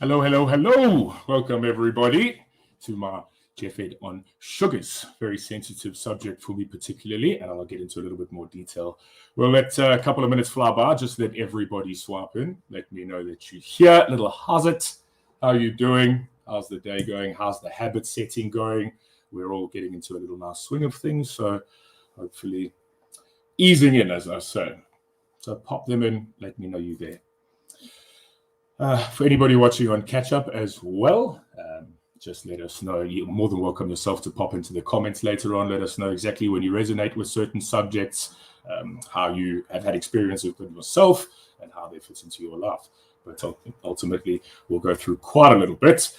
Hello, hello, hello. Welcome, everybody, to my Jeff Ed on sugars. Very sensitive subject for me particularly, and I'll get into a little bit more detail. We'll let a couple of minutes fly by, just let everybody swap in. Let me know that you're here. Little how's it? How are you doing? How's the day going? How's the habit setting going? We're all getting into a little nice swing of things, so hopefully easing in, as I say. So pop them in, let me know you're there. For anybody watching on catch up as well, just let us know. You're more than welcome yourself to pop into the comments later on. Let us know exactly when you resonate with certain subjects, how you have had experience with them yourself, and how they fit into your life. But ultimately, we'll go through quite a little bit.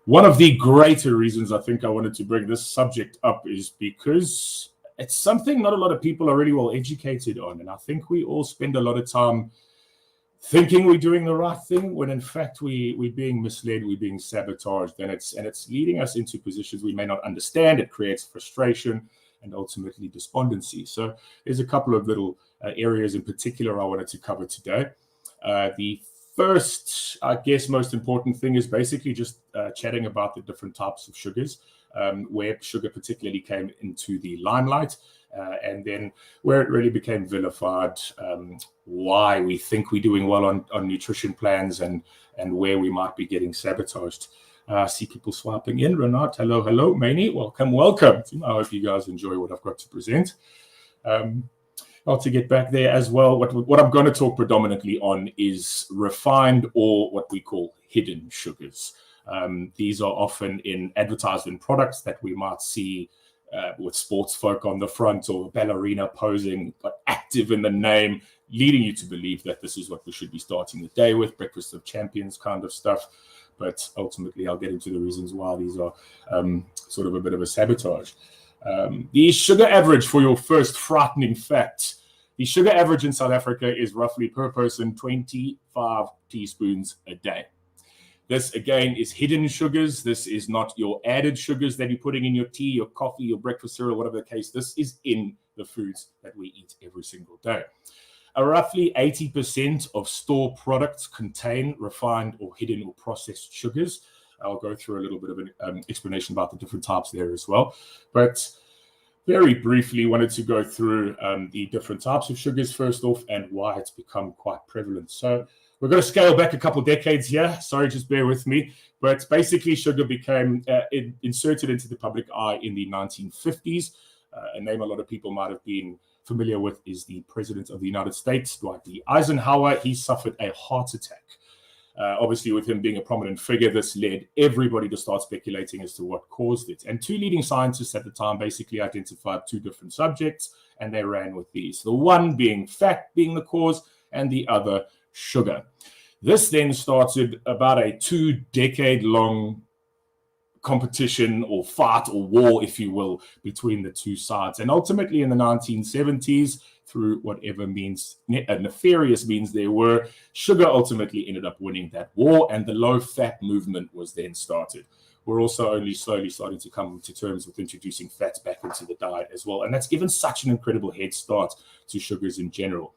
One of the greater reasons I think I wanted to bring this subject up is because it's something not a lot of people are really well educated on. And I think we all spend a lot of time thinking we're doing the right thing when in fact we're being misled, we're being sabotaged, and it's leading us into positions we may not understand. It creates frustration and ultimately despondency. So there's a couple of little areas in particular I wanted to cover today. The first, I guess, most important thing is basically just chatting about the different types of sugars, where sugar particularly came into the limelight, and then where it really became vilified, why we think we're doing well on nutrition plans, and where we might be getting sabotaged. I see people swiping in. Renat, hello, hello. Maney, welcome. I hope you guys enjoy what I've got to present. Well, to get back there as well, what I'm going to talk predominantly on is refined, or what we call hidden sugars. These are often in advertisement products that we might see with sports folk on the front, or ballerina posing, but active in the name, leading you to believe that this is what we should be starting the day with, breakfast of champions kind of stuff. But ultimately, I'll get into the reasons why these are sort of a bit of a sabotage. The sugar average, for your first frightening fact, the sugar average in South Africa is roughly per person 25 teaspoons a day. This, again, is hidden sugars. This is not your added sugars that you're putting in your tea, your coffee, your breakfast cereal, whatever the case. This is in the foods that we eat every single day. Roughly 80% of store products contain refined or hidden or processed sugars. I'll go through a little bit of an explanation about the different types there as well. But very briefly, wanted to go through the different types of sugars first off, and why it's become quite prevalent. So we're going to scale back a couple of decades here. Sorry, just bear with me. But basically, sugar became inserted into the public eye in the 1950s. A name a lot of people might have been familiar with is the President of the United States, Dwight D. Eisenhower. He suffered a heart attack. Obviously, with him being a prominent figure, this led everybody to start speculating as to what caused it. And two leading scientists at the time basically identified two different subjects, and they ran with these. The one being fat being the cause, and the other sugar. This then started about a 2-decade-long competition or fight or war, if you will, between the two sides. And ultimately in the 1970s, through whatever means, nefarious means there were, sugar ultimately ended up winning that war, and the low-fat movement was then started. We're also only slowly starting to come to terms with introducing fats back into the diet as well. And that's given such an incredible head start to sugars in general.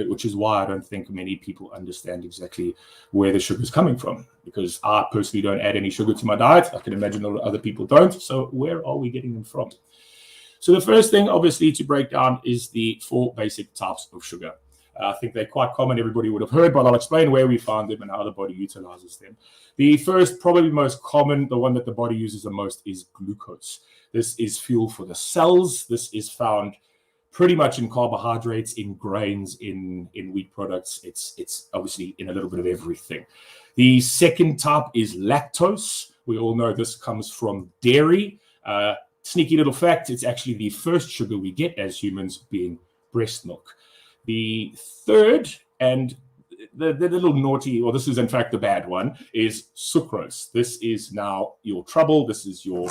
Which is why I don't think many people understand exactly where the sugar is coming from, because I personally don't add any sugar to my diet. I can imagine a lot of other people don't. So where are we getting them from? So the first thing, obviously, to break down is the 4 basic types of sugar. I think they're quite common. Everybody would have heard, but I'll explain where we find them and how the body utilizes them. The first, probably most common, the one that the body uses the most, is glucose. This is fuel for the cells. This is found pretty much in carbohydrates, in grains, in wheat products. It's obviously in a little bit of everything. The second type is lactose. We all know this comes from dairy. Sneaky little fact, it's actually the first sugar we get as humans, being breast milk. The third, and the little naughty, or this is in fact the bad one, is sucrose. This is now your trouble. This is your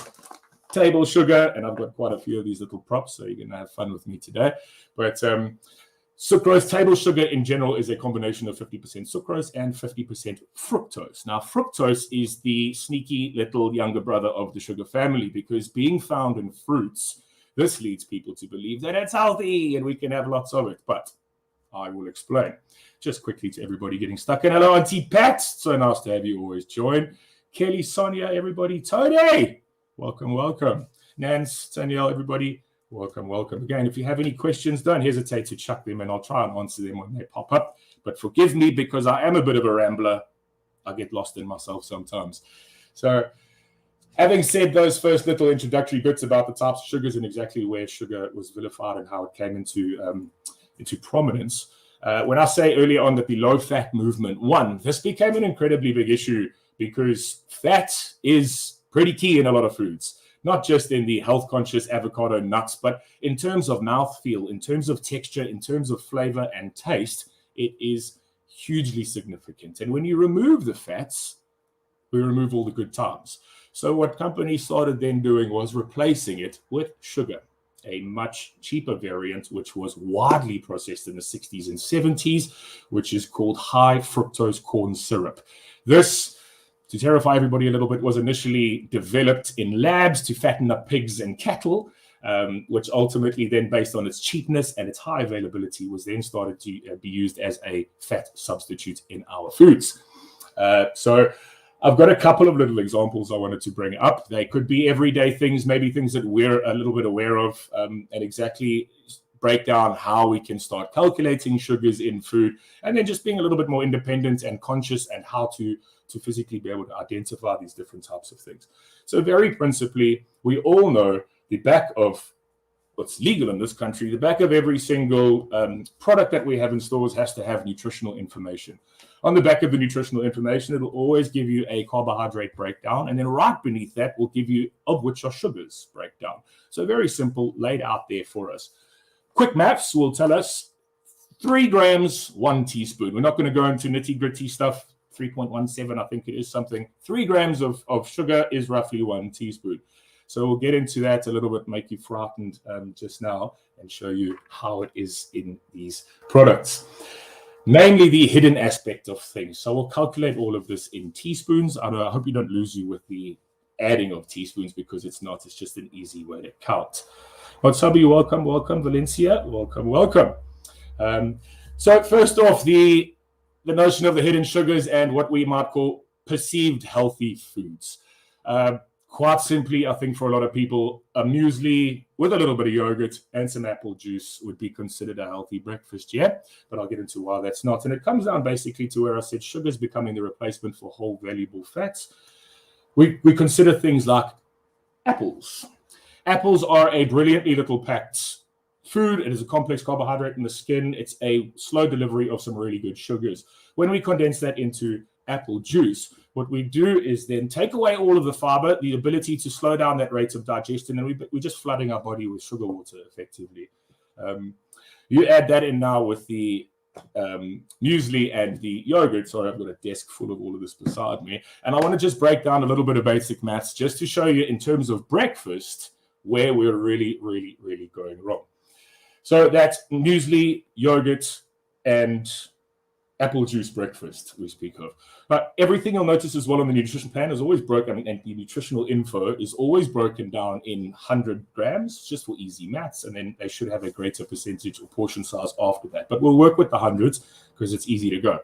table sugar, and I've got quite a few of these little props, so you're going to have fun with me today. But sucrose, table sugar in general, is a combination of 50% sucrose and 50% fructose. Now, fructose is the sneaky little younger brother of the sugar family, because being found in fruits, this leads people to believe that it's healthy and we can have lots of it. But I will explain. Just quickly to everybody getting stuck in. Hello, Auntie Pat. So nice to have you always join. Kelly, Sonia, everybody. Tony, welcome, welcome. Nance, Danielle, everybody, welcome, welcome. Again, if you have any questions, don't hesitate to chuck them and I'll try and answer them when they pop up. But forgive me because I am a bit of a rambler. I get lost in myself sometimes. So having said those first little introductory bits about the types of sugars and exactly where sugar was vilified and how it came into prominence, when I say earlier on that the low-fat movement, this became an incredibly big issue because fat is pretty key in a lot of foods, not just in the health-conscious avocado nuts, but in terms of mouthfeel, in terms of texture, in terms of flavor and taste, it is hugely significant. And when you remove the fats, we remove all the good times. So what companies started then doing was replacing it with sugar, a much cheaper variant, which was widely processed in the 60s and 70s, which is called high fructose corn syrup. This, to terrify everybody a little bit, was initially developed in labs to fatten up pigs and cattle, which ultimately then, based on its cheapness and its high availability, was then started to be used as a fat substitute in our foods. So I've got a couple of little examples I wanted to bring up. They could be everyday things, maybe things that we're a little bit aware of, and exactly break down how we can start calculating sugars in food, and then just being a little bit more independent and conscious and how to physically be able to identify these different types of things. So very principally, we all know the back of what's legal in this country, the back of every single product that we have in stores has to have nutritional information. On the back of the nutritional information, it'll always give you a carbohydrate breakdown, and then right beneath that will give you of which are sugars breakdown. So very simple, laid out there for us. Quick maths will tell us 3 grams, 1 teaspoon. We're not going to go into nitty-gritty stuff. 3.17, I think it is something. 3 grams of sugar is roughly 1 teaspoon. So we'll get into that a little bit, make you frightened just now, and show you how it is in these products. Namely, the hidden aspect of things. So we'll calculate all of this in teaspoons. I hope you don't lose you with the adding of teaspoons because it's not. It's just an easy way to count. Watsabi, welcome, welcome. Valencia, welcome, welcome. So first off, the notion of the hidden sugars and what we might call perceived healthy foods. Quite simply, I think for a lot of people, a muesli with a little bit of yogurt and some apple juice would be considered a healthy breakfast, yeah? But I'll get into why that's not. And it comes down basically to where I said sugar is becoming the replacement for whole valuable fats. We consider things like apples. Apples are a brilliantly little packed food. It is a complex carbohydrate in the skin. It's a slow delivery of some really good sugars. When we condense that into apple juice, what we do is then take away all of the fiber, the ability to slow down that rate of digestion, and we're just flooding our body with sugar water effectively. You add that in now with the muesli and the yogurt. Sorry, I've got a desk full of all of this beside me. And I want to just break down a little bit of basic maths just to show you in terms of breakfast where we're really, really, really going wrong. So that's muesli, yogurt, and apple juice breakfast we speak of. But everything you'll notice as well on the nutrition plan is always broken, and the nutritional info is always broken down in 100 grams, just for easy maths, and then they should have a greater percentage or portion size after that. But we'll work with the hundreds because it's easy to go.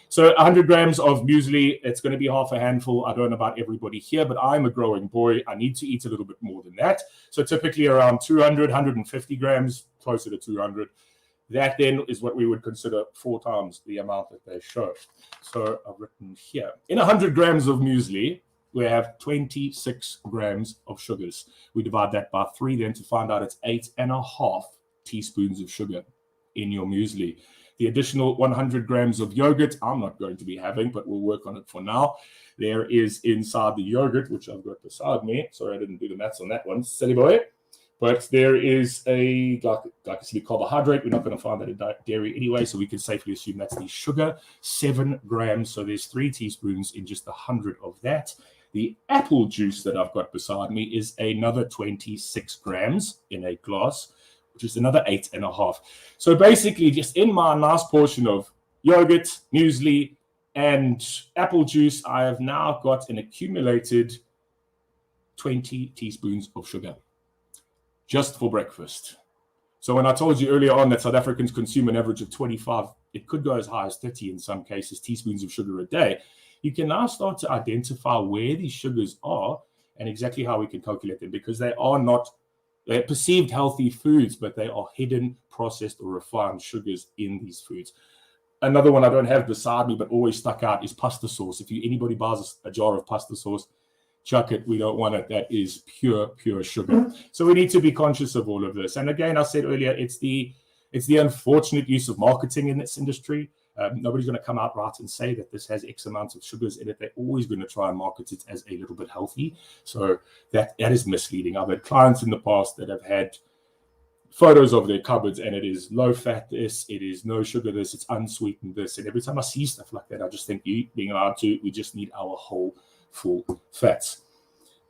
So 100 grams of muesli, it's going to be half a handful. I don't know about everybody here, but I'm a growing boy. I need to eat a little bit more than that. So typically around 200, 150 grams, closer to 200. That then is what we would consider 4 times the amount that they show. So I've written here. In 100 grams of muesli, we have 26 grams of sugars. We divide that by 3 then to find out it's 8.5 teaspoons of sugar in your muesli. The additional 100 grams of yogurt, I'm not going to be having, but we'll work on it for now. There is inside the yogurt, which I've got beside me. Sorry, I didn't do the maths on that one. Silly boy. But there is a glycemic carbohydrate. We're not going to find that in dairy anyway, so we can safely assume that's the sugar, 7 grams. So there's 3 teaspoons in just 100 of that. The apple juice that I've got beside me is another 26 grams in a glass, which is another 8.5. So basically, just in my nice portion of yogurt, muesli, and apple juice, I have now got an accumulated 20 teaspoons of sugar. Just for breakfast. So when I told you earlier on that South Africans consume an average of 25, it could go as high as 30 in some cases, teaspoons of sugar a day, you can now start to identify where these sugars are and exactly how we can calculate them, because they're perceived healthy foods, but they are hidden, processed, or refined sugars in these foods. Another one I don't have beside me, but always stuck out, is pasta sauce. If anybody buys a jar of pasta sauce, chuck it. We don't want it. That is pure sugar. So we need to be conscious of all of this. And again, I said earlier, it's the unfortunate use of marketing in this industry. Nobody's going to come out right and say that this has X amounts of sugars in it. They're always going to try and market it as a little bit healthy. So that is misleading. I've had clients in the past that have had photos of their cupboards, and it is low fat this, it is no sugar this, it's unsweetened this. And every time I see stuff like that, I just think, we just need our whole full fats.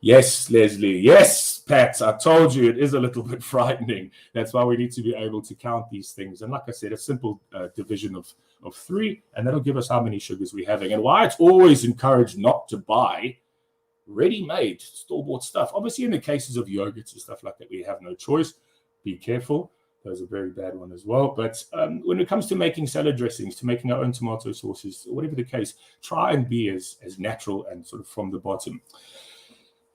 Yes, Leslie. Yes, Pat. I told you it is a little bit frightening. That's why we need to be able to count these things. And like I said, a simple division of 3, and that'll give us how many sugars we're having. And why it's always encouraged not to buy ready-made, store-bought stuff. Obviously, in the cases of yogurts and stuff like that, we have no choice. Be careful. Those are a very bad one as well. But when it comes to making salad dressings, to making our own tomato sauces, whatever the case, try and be as natural and sort of from the bottom.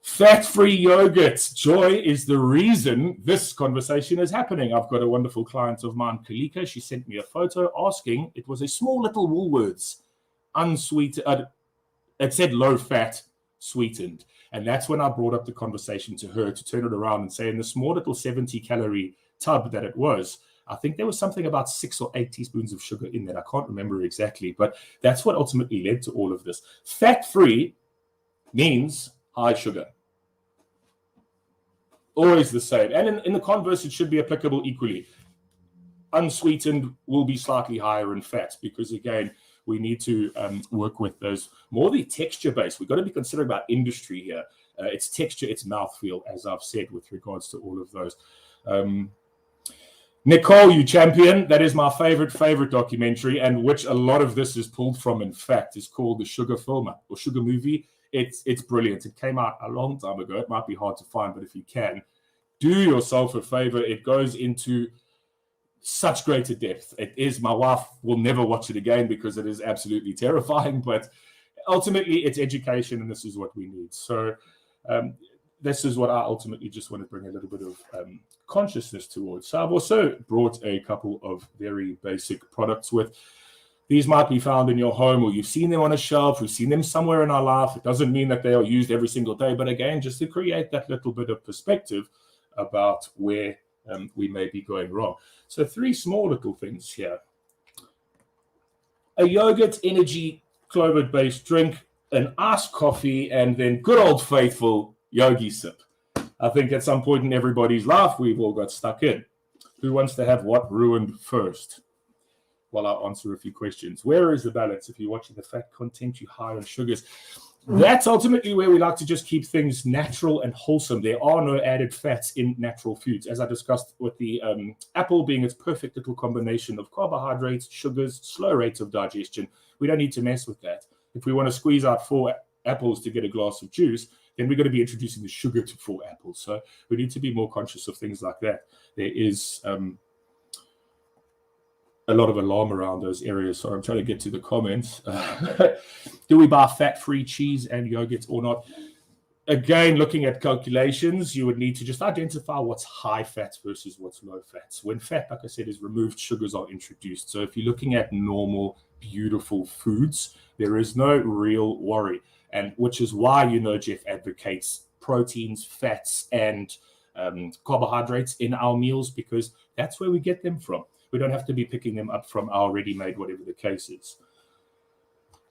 Fat-free yogurt. Joy is the reason this conversation is happening. I've got a wonderful client of mine, Kalika. She sent me a photo asking. It was a small little Woolworths, unsweetened. It said low fat, sweetened. And that's when I brought up the conversation to her to turn it around and say, in the small little 70-calorie tub that it was, I think there was something about 6 or 8 teaspoons of sugar in that. I can't remember exactly, but that's what ultimately led to all of this. Fat-free means high sugar. Always the same. And in the converse, it should be applicable equally. Unsweetened will be slightly higher in fat because, again, we need to work with those more the texture-based. We've got to be considering about industry here. It's texture, it's mouthfeel, as I've said, with regards to all of those. Nicole, you champion. That is my favorite documentary, and which a lot of this is pulled from, in fact, is called The Sugar Film or Sugar Movie. It's brilliant. It came out a long time ago. It might be hard to find, but if you can, do yourself a favor. It goes into such greater depth. It is. My wife will never watch it again because it is absolutely terrifying, but ultimately it's education, and this is what we need. So this is what I ultimately just want to bring a little bit of consciousness towards. So I've also brought a couple of very basic products with. These might be found in your home, or you've seen them on a shelf, we've seen them somewhere in our life. It doesn't mean that they are used every single day, but again, just to create that little bit of perspective about where we may be going wrong. So 3 small little things here. A yogurt energy clover-based drink, an iced coffee, and then good old faithful yogi sip. I think at some point in everybody's life, we've all got stuck in. Who wants to have what ruined first? While I answer a few questions. Where is the balance? If you're watching the fat content, you're high on sugars. That's ultimately where we like to just keep things natural and wholesome. There are no added fats in natural foods. As I discussed with the apple being its perfect little combination of carbohydrates, sugars, slow rates of digestion. We don't need to mess with that. If we want to squeeze out 4 apples to get a glass of juice, then we're going to be introducing the sugar to 4 apples. So we need to be more conscious of things like that. There is a lot of alarm around those areas. So I'm trying to get to the comments. Do we buy fat-free cheese and yogurt or not? Again, looking at calculations, you would need to just identify what's high fat versus what's low fat. When fat, like I said, is removed, sugars are introduced. So if you're looking at normal, beautiful foods, there is no real worry. And which is why, Jeff advocates proteins, fats, and carbohydrates in our meals, because that's where we get them from. We don't have to be picking them up from our ready-made, whatever the case is.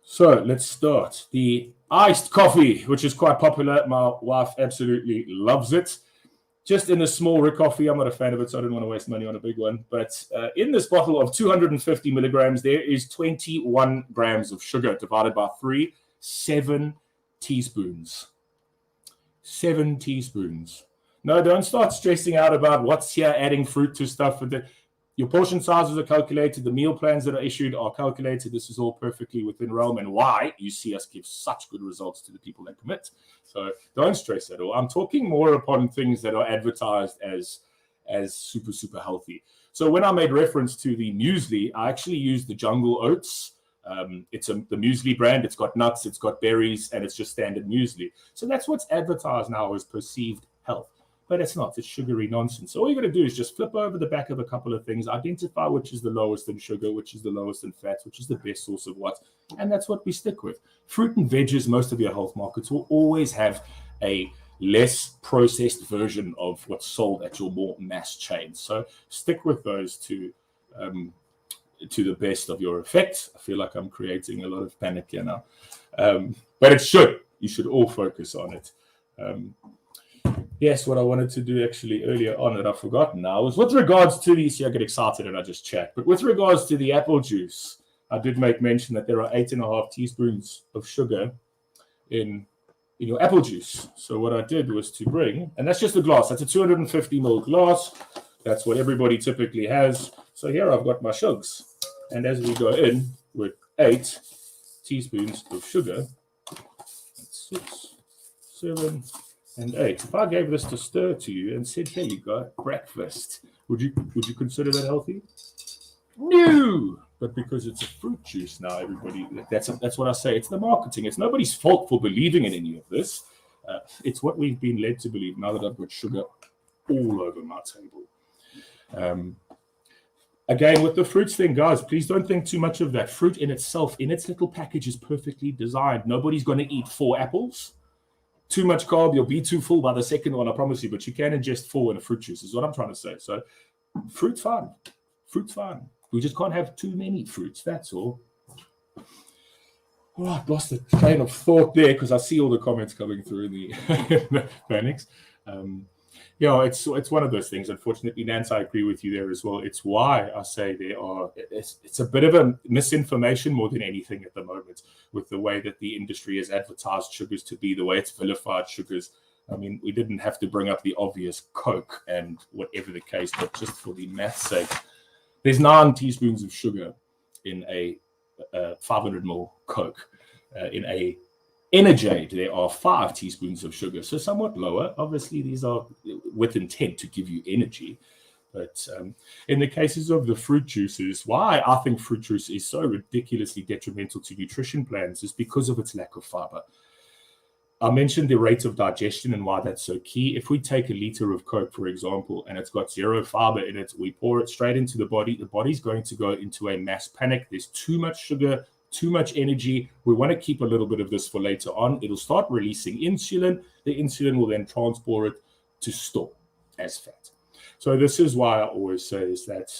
So let's start. The iced coffee, which is quite popular. My wife absolutely loves it. Just in a small coffee, I'm not a fan of it, so I don't want to waste money on a big one. But in this bottle of 250 milligrams, there is 21 grams of sugar divided by 3, 7 teaspoons. 7 teaspoons. No, don't start stressing out about what's here, adding fruit to stuff. Your portion sizes are calculated. The meal plans that are issued are calculated. This is all perfectly within realm, and why you see us give such good results to the people that commit. So don't stress at all. I'm talking more upon things that are advertised as as super, super healthy. So when I made reference to the muesli, I actually used the Jungle Oats. It's the muesli brand. It's got nuts, it's got berries, and it's just standard muesli. So that's what's advertised now as perceived health. But it's not. It's sugary nonsense. So all you're going to do is just flip over the back of a couple of things, identify which is the lowest in sugar, which is the lowest in fats, which is the best source of what, and that's what we stick with. Fruit and veggies, most of your health markets will always have a less processed version of what's sold at your more mass chains. So stick with those to the best of your effect. I feel like I'm creating a lot of panic here now. But you should all focus on it. Yes, what I wanted to do actually earlier on that I've forgotten now was with regards to these, see, I get excited and I just chat. But with regards to the apple juice, I did make mention that there are 8.5 teaspoons of sugar in your apple juice. So what I did was to bring, and that's just a glass, that's a 250 ml glass. That's what everybody typically has. So here I've got my sugars. And as we go in with 8 teaspoons of sugar, that's 6, 7, and 8. If I gave this to stir to you and said, here you go, breakfast, would you consider that healthy? No! But because it's a fruit juice now, everybody, that's what I say. It's the marketing. It's nobody's fault for believing in any of this. It's what we've been led to believe now that I've got sugar all over my table. Again, with the fruits thing, guys, please don't think too much of that. Fruit in itself, in its little package, is perfectly designed. Nobody's going to eat 4 apples. Too much carb, you'll be too full by the second one, I promise you. But you can ingest 4 in a fruit juice, is what I'm trying to say. So fruit's fine. Fruit's fine. We just can't have too many fruits, that's all. Oh, I've lost the train of thought there because I see all the comments coming through in the panics. It's one of those things. Unfortunately, Nance, I agree with you there as well. It's why I say it's a bit of a misinformation more than anything at the moment with the way that the industry has advertised sugars to be, the way it's vilified sugars. I mean, we didn't have to bring up the obvious Coke and whatever the case, but just for the math's sake, there's 9 teaspoons of sugar in a 500 ml Coke. In a Energade, there are 5 teaspoons of sugar, so somewhat lower. Obviously, these are with intent to give you energy. But in the cases of the fruit juices, why I think fruit juice is so ridiculously detrimental to nutrition plans is because of its lack of fiber. I mentioned the rate of digestion and why that's so key. If we take a liter of Coke, for example, and it's got 0 fiber in it, we pour it straight into the body's going to go into a mass panic. There's too much sugar, too much energy. We want to keep a little bit of this for later on. It'll start releasing insulin. The insulin will then transport it to store as fat. So this is why I always say is that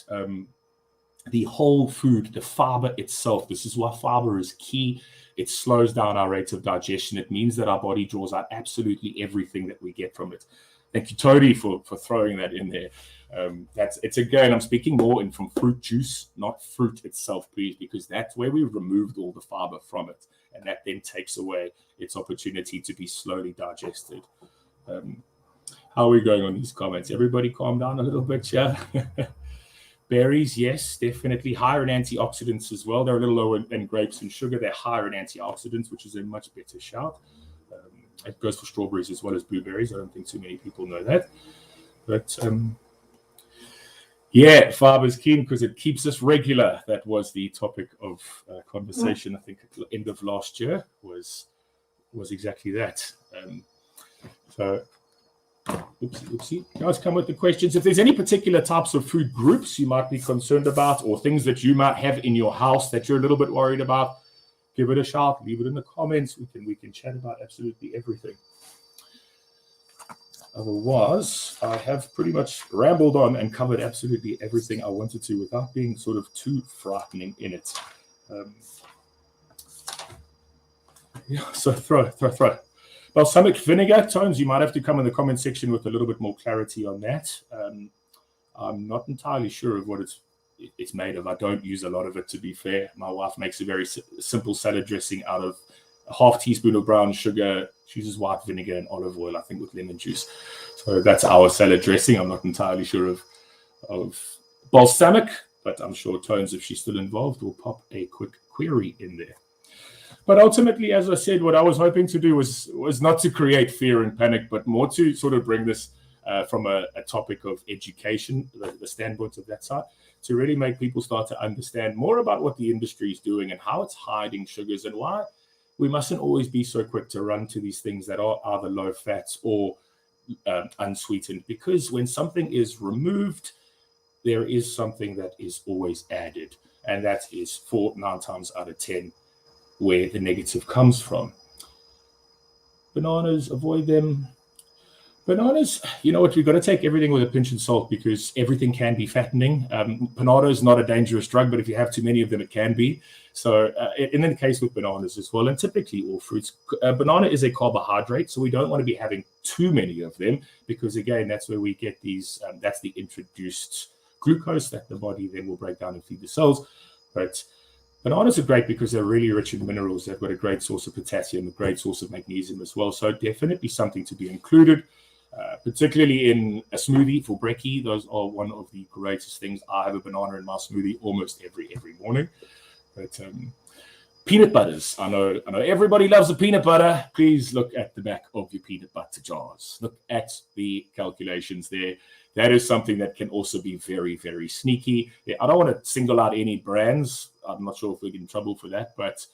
the whole food, the fiber itself, this is why fiber is key. It slows down our rate of digestion. It means that our body draws out absolutely everything that we get from it. Thank you, Tony, for throwing that in there. It's again, I'm speaking more from fruit juice, not fruit itself, please, because that's where we removed all the fiber from it, and that then takes away its opportunity to be slowly digested. How are we going on these comments? Everybody calm down a little bit, yeah? Berries, yes, definitely higher in antioxidants as well. They're a little lower than grapes and sugar. They're higher in antioxidants, which is a much better shout. It goes for strawberries as well as blueberries. I don't think too many people know that. But fiber is keen because it keeps us regular. That was the topic of conversation, I think, at the end of last year was exactly that. Oopsie. Guys, come with the questions. If there's any particular types of food groups you might be concerned about or things that you might have in your house that you're a little bit worried about, give it a shout. Leave it in the comments. We can chat about absolutely everything. Otherwise, I have pretty much rambled on and covered absolutely everything I wanted to without being sort of too frightening in it. So throw. Balsamic vinegar, Tones, you might have to come in the comment section with a little bit more clarity on that. I'm not entirely sure of what it's made of. I don't use a lot of it, to be fair. My wife makes a very simple salad dressing out of a half teaspoon of brown sugar. She uses white vinegar and olive oil, I think, with lemon juice. So that's our salad dressing. I'm not entirely sure of balsamic, but I'm sure Tones, if she's still involved, will pop a quick query in there. But ultimately, as I said, what I was hoping to do was not to create fear and panic, but more to sort of bring this from a topic of education, the standpoint of that side, to really make people start to understand more about what the industry is doing and how it's hiding sugars, and why we mustn't always be so quick to run to these things that are either low fats or unsweetened, because when something is removed, there is something that is always added, and that is 9 times out of 10 where the negative comes from. Bananas, avoid them. Bananas, you know what, we've got to take everything with a pinch of salt, because everything can be fattening. Panado is not a dangerous drug, but if you have too many of them, it can be. So in the case with bananas as well, and typically all fruits, banana is a carbohydrate, so we don't want to be having too many of them, because again, that's where we get these, that's the introduced glucose that the body then will break down and feed the cells. But bananas are great because they're really rich in minerals. They've got a great source of potassium, a great source of magnesium as well. So definitely something to be included. Particularly in a smoothie for brekkie. Those are one of the greatest things. I have a banana in my smoothie almost every morning. But peanut butters, I know everybody loves a peanut butter. Please look at the back of your peanut butter jars. Look at the calculations there. That is something that can also be very, very sneaky. Yeah, I don't want to single out any brands. I'm not sure if we get in trouble for that, but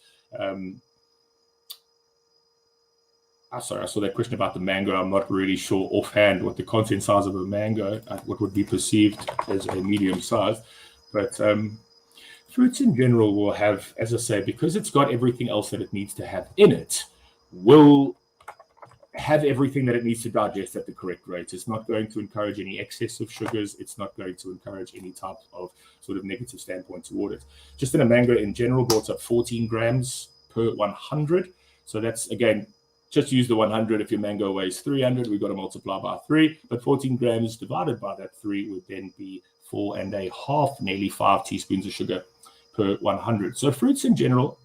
I saw that question about the mango. I'm not really sure offhand what the content size of a mango, what would be perceived as a medium size. But fruits in general will have, as I say, because it's got everything else that it needs to have in it, will have everything that it needs to digest at the correct rate. It's not going to encourage any excess of sugars. It's not going to encourage any type of sort of negative standpoint toward it. Just in a mango in general, brought up 14 grams per 100. So that's, again, just use the 100. If your mango weighs 300, we've got to multiply by 3. But 14 grams divided by that 3 would then be 4.5, nearly 5 teaspoons of sugar per 100. So fruits in general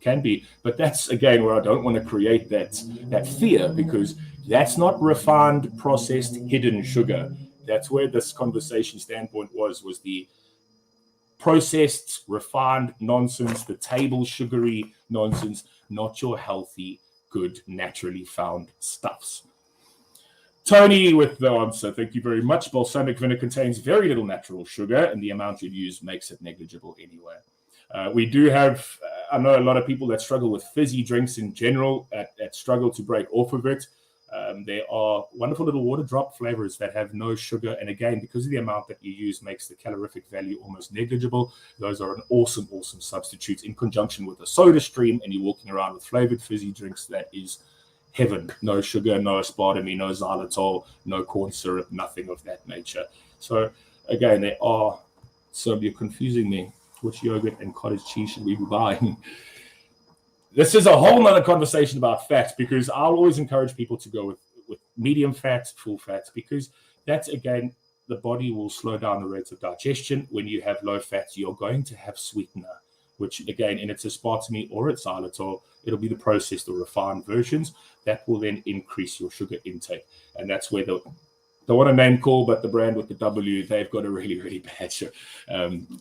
can be, but that's again where I don't want to create that fear, because that's not refined, processed, hidden sugar. That's where this conversation standpoint was the processed, refined nonsense, the table sugary nonsense, not your healthy, good, naturally found stuffs. Tony with the answer. Thank you very much. Balsamic vinegar contains very little natural sugar, and the amount you use makes it negligible anyway. We do have, I know a lot of people that struggle with fizzy drinks in general, that struggle to break off of it. There are wonderful little water drop flavors that have no sugar. And again, because of the amount that you use makes the calorific value almost negligible. Those are an awesome, awesome substitute in conjunction with a soda stream. And you're walking around with flavored fizzy drinks. That is heaven. No sugar, no aspartame, no xylitol, no corn syrup, nothing of that nature. So again, they are, so you're confusing me. Which yogurt and cottage cheese should we be buying? This is a whole nother conversation about fats, because I'll always encourage people to go with medium fat, full fats, because that's, again, the body will slow down the rate of digestion. When you have low fats, you're going to have sweetener, which, again, in its aspartame or its xylitol, it'll be the processed or refined versions. That will then increase your sugar intake. And that's where don't want a name call, but the brand with the W, they've got a really, really bad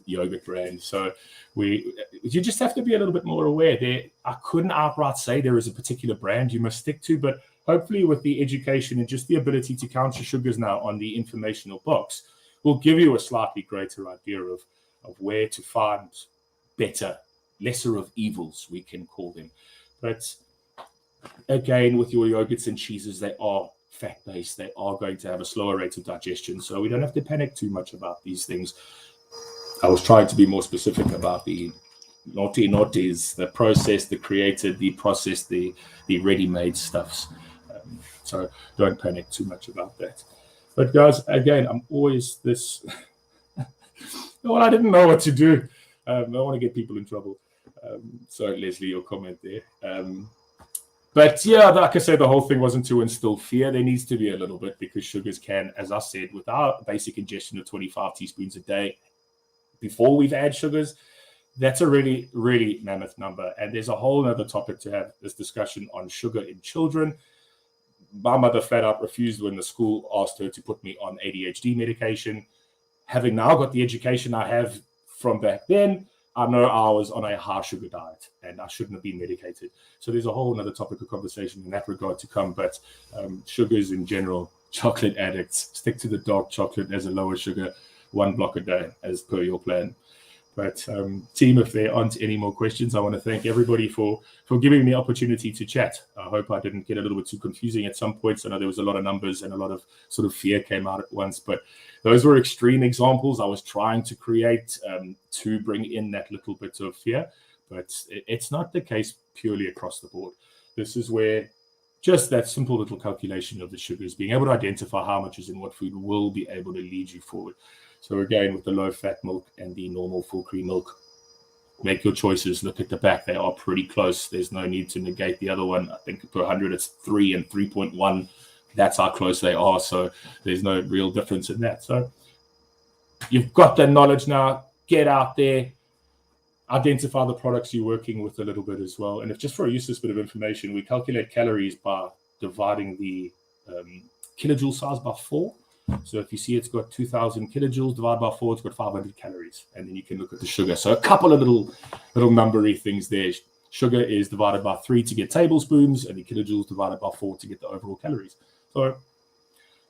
yogurt brand. So you just have to be a little bit more aware. I couldn't outright say there is a particular brand you must stick to, but hopefully with the education and just the ability to count your sugars now on the informational box will give you a slightly greater idea of where to find better, lesser of evils, we can call them. But again, with your yogurts and cheeses, they are fat-based. They are going to have a slower rate of digestion, so we don't have to panic too much about these things. I was trying to be more specific about the naughties, the processed, the created, the processed, the ready-made stuffs. So don't panic too much about that. But guys, again, I'm always this. Well, I didn't know what to do. I don't want to get people in trouble. So Leslie, your comment there. But yeah, like I said, the whole thing wasn't to instill fear. There needs to be a little bit, because sugars can, as I said, with our basic ingestion of 25 teaspoons a day, before we've added sugars, that's a really, really mammoth number. And there's a whole other topic to have this discussion on sugar in children. My mother flat out refused when the school asked her to put me on ADHD medication. Having now got the education I have from back then, I know I was on a high sugar diet and I shouldn't have been medicated. So there's a whole other topic of conversation in that regard to come. But sugars in general, chocolate addicts, stick to the dark chocolate as a lower sugar, 1 block a day as per your plan. But team, if there aren't any more questions, I want to thank everybody for giving me the opportunity to chat. I hope I didn't get a little bit too confusing at some points. I know there was a lot of numbers and a lot of sort of fear came out at once, but those were extreme examples I was trying to create to bring in that little bit of fear. But it's not the case purely across the board. This is where just that simple little calculation of the sugars, being able to identify how much is in what food, will be able to lead you forward. So again, with the low-fat milk and the normal full cream milk, make your choices. Look at the back. They are pretty close. There's no need to negate the other one. I think per 100, it's 3 and 3.1. That's how close they are. So there's no real difference in that. So you've got the knowledge now. Get out there. Identify the products you're working with a little bit as well. And if just for a useless bit of information, we calculate calories by dividing the kilojoule size by 4. So if you see it's got 2,000 kilojoules divided by 4, it's got 500 calories. And then you can look at the sugar. So a couple of little numbery things there. Sugar is divided by 3 to get tablespoons, and the kilojoules divided by 4 to get the overall calories. So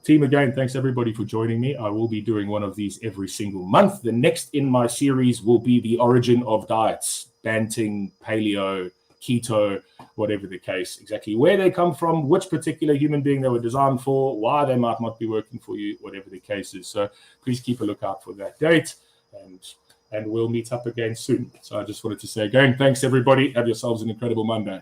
team, again, thanks everybody for joining me. I will be doing one of these every single month. The next in my series will be the origin of diets, Banting, paleo, keto, whatever the case, exactly where they come from, which particular human being they were designed for, why they might not be working for you, whatever the case is. So please keep a lookout for that date, and we'll meet up again soon. So I just wanted to say again, thanks everybody. Have yourselves an incredible Monday.